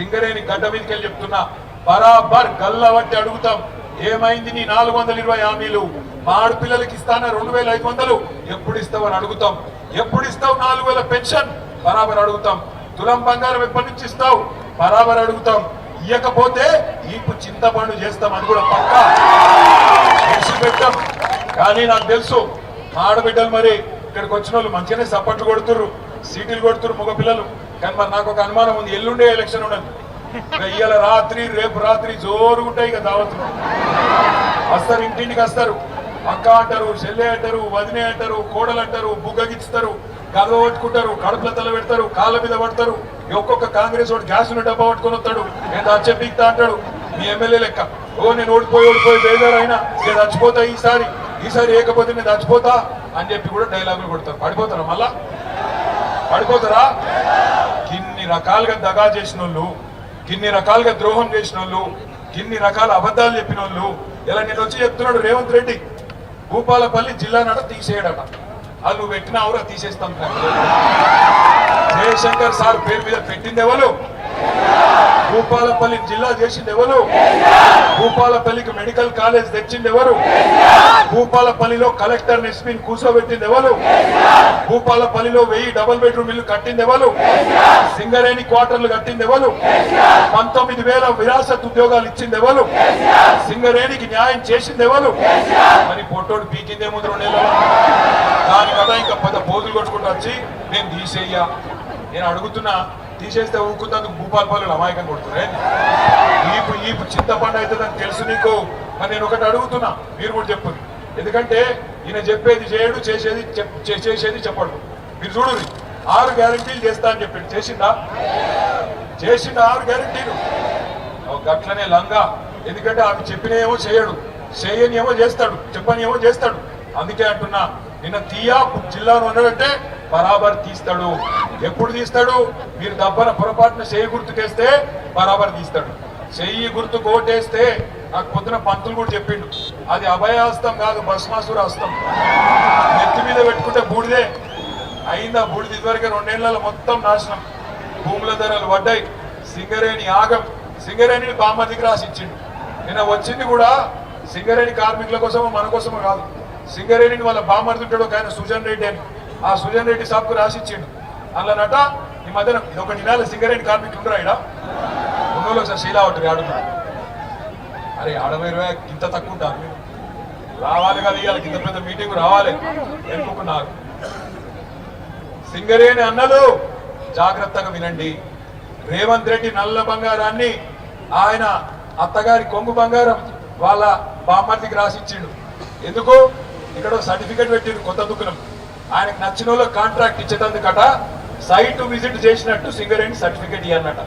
సింగరేణి గడ్డ మీదకి వెళ్ళి చెప్తున్నా, బరాబర్ గల్ల వంటి అడుగుతాం. ఏమైంది నీ 420 హామీలు? మా ఆడపిల్లలకి ఇస్తాన 2500 ఎప్పుడు ఇస్తావని అడుగుతాం. ఎప్పుడు ఇస్తావు 4000 పెన్షన్? బరాబర్ అడుగుతాం. తులం బంగారం ఎప్పటి నుంచి ఇస్తావు? బరాబర్ అడుగుతాం. ఇయ్యకపోతే ఈపు చింతపండు చేస్తామని కూడా పక్కా పెట్టాం. కానీ నాకు తెలుసు మా ఆడబిడ్డలు మరి ఇక్కడికి వచ్చిన వాళ్ళు మంచిగానే సపోర్ట్లు కొడుతుర్రు, సీట్లు కొడుతుర్రు మగ పిల్లలు. కానీ మరి నాకు ఒక అనుమానం ఉంది, ఎల్లుండే ఎలక్షన్ ఉండదు. ఇవాళ రాత్రి రేపు రాత్రి జోరు ఉంటాయి ఇక దావతులు. వస్తారు, ఇంటింటికి వస్తారు. అక్క అంటారు, చెల్లె అంటారు, వదినే అంటారు, కోడలు అంటారు, బుగ్గగిస్తారు, గద పట్టుకుంటారు, కడుపుల తల పెడతారు, కాళ్ళ మీద పడతారు. ఒక్కొక్క కాంగ్రెస్ వాడు గ్యాసులు డబ్బా పట్టుకొని వస్తాడు, నేను చచ్చిపోతా అంటాడు. మీ ఎమ్మెల్యే లెక్క, ఓ నేను ఓడిపోయి బేజారైనా నేను చచ్చిపోతా, ఈసారి ఏకపోతే నేను చచ్చిపోతా అని చెప్పి కూడా డైలాగులు కొడతారు. పడిపోతారా? మళ్ళా పడిపోతారా? కిన్ని రకాలుగా దగా చేసిన వాళ్ళు, కిన్ని రకాలుగా ద్రోహం చేసిన వాళ్ళు, కిన్ని రకాల అబద్ధాలు చెప్పిన వాళ్ళు ఇలా నేను వచ్చి చెప్తున్నాడు రేవంత్ రెడ్డి, భూపాలపల్లి జిల్లా నట తీసేయడట. అది నువ్వు పెట్టిన ఆవురా తీసేస్తాం. జయశంకర్ సార్ పేరు మీద పెట్టింది ఎవరు? భూపాలపల్లి జిల్లా చేసింది ఎవరు? భూపాలపల్లికి మెడికల్ కాలేజ్ తెచ్చింది ఎవరు? భూపాలపల్లిలో కలెక్టర్ ఎస్పీని కూర్చోబెట్టింది ఎవరు? భూపాలపల్లిలో 1000 డబుల్ బెడ్రూమ్ ఇల్లు కట్టింది ఎవరు? సింగరేణి క్వార్టర్లు కట్టింది ఎవరు? 19,000 విరాసత్ ఉద్యోగాలు ఇచ్చింది ఎవరు? సింగరేణికి న్యాయం చేసింది ఎవరు? మరి పొట్టోడు పీకిందేమో 2 నెలలు. దాని కదా ఇంకా పెద్ద పోజులు కొట్టుకుంటూ వచ్చి నేను తీసేయ్యా. నేను అడుగుతున్నా, తీసేస్తే ఊరుకుందందుకు భూపాలపల్లిలో అమాయకం కొడుతున్నారే. ఈపు చింతపండు అవుతుందని తెలుసు నీకు. మరి నేను ఒకటి అడుగుతున్నా, మీరు కూడా చెప్పు. ఎందుకంటే ఈయన చెప్పేది చేయడు, చేసేది చెప్పడు. మీరు చూడండి, 6 గ్యారంటీలు చేస్తా అని చెప్పాడు. చేసిందా? 6 గ్యారంటీలు. గట్లనే లంగా. ఎందుకంటే అవి చెప్పినేమో చేయడు, చేయని ఏమో చేస్తాడు, చెప్పని ఏమో చేస్తాడు. అందుకే అంటున్నా, నిన్న తీయా జిల్లాను ఉన్నాడంటే బరాబర్ తీస్తాడు. ఎప్పుడు తీస్తాడు? మీరు దబ్బన పొరపాటున చెయ్యి గుర్తుకేస్తే బరాబర్ తీస్తాడు. చెయ్యి గుర్తు కోటేస్తే నాకు పొద్దున పంతులు కూడా చెప్పిండు, అది అభయాస్తం కాదు, భస్మాసుర హస్తం. నెత్తి మీద పెట్టుకుంటే బూడిదే అయిందా? బూడిది ఇదివరకే 2 నెలల మొత్తం నాశనం. భూముల ధరలు పడ్డాయి. సింగరేణి ఆగం. సింగరేణిని బామ్మదికి రాసి ఇచ్చిండు. నిన్న వచ్చింది కూడా సింగరేణి కార్మికుల కోసమో మన కోసమో కాదు. సింగరేణిని వాళ్ళ బామ్మర్దుంటాడు ఒక ఆయన సుజన్ రెడ్డి అని, ఆ సుజన్ రెడ్డి సాబ్కు రాసిచ్చిండు. అందులోనట ఈ మధ్యన ఒక నినాల సింగరేణి కార్మికులు ఉండరా ఇక్కడ ఉన్నోళ్ళు ఒకసారి శీలా ఉంటుంది ఆడుతున్నాడు. అరే 60,000 ఇంత తక్కువ ఉంటారు, మీరు రావాలి కదా, ఇవాళ ఇంత పెద్ద మీటింగ్ రావాలి ఎన్నుకున్నారు. సింగరేణి అన్నలు జాగ్రత్తగా వినండి. రేవంత్ రెడ్డి నల్ల బంగారాన్ని ఆయన అత్తగారి కొంగు బంగారం వాళ్ళ బామ్మర్దికి రాసిచ్చిండు. ఎందుకు? ఇక్కడ సర్టిఫికెట్ పెట్టిండు కొత్త దుకాణం. ఆయనకు నచ్చిన వాళ్ళకి కాంట్రాక్ట్ ఇచ్చేటందుకట సైట్ విజిట్ చేసినట్టు సింగరేణి సర్టిఫికెట్ ఇవ్వన్నట.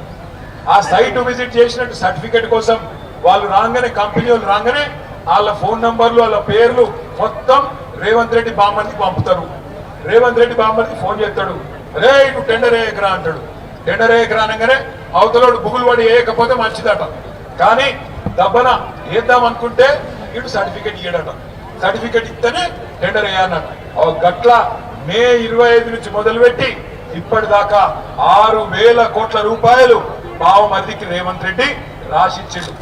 ఆ సైట్ విజిట్ చేసినట్టు సర్టిఫికెట్ కోసం వాళ్ళు రాగానే, కంపెనీ వాళ్ళు రాగానే వాళ్ళ ఫోన్ నంబర్లు, వాళ్ళ పేర్లు మొత్తం రేవంత్ రెడ్డి బామ్మర్దికి పంపుతారు. రేవంత్ రెడ్డి బామ్మర్దికి ఫోన్ చేస్తాడు, రే నువ్వు టెండర్ వేయకరా అంటాడు. టెండర్ వేయకరా అనగానే అవతలోడు బుగులు పడి వేయకపోతే మంచిదట. కానీ దబ్బన వేద్దాం అనుకుంటే ఇటు సర్టిఫికెట్ ఇయ్యడట. సర్టిఫికెట్ ఇస్తేనే టెండర్ వేయాలన్నట. గట్ల మే 25 నుంచి మొదలుపెట్టి ఇప్పటిదాకా 6,000 కోట్ల రూపాయలు బావమర్దికి రేవంత్ రెడ్డి రాసిచ్చిండు.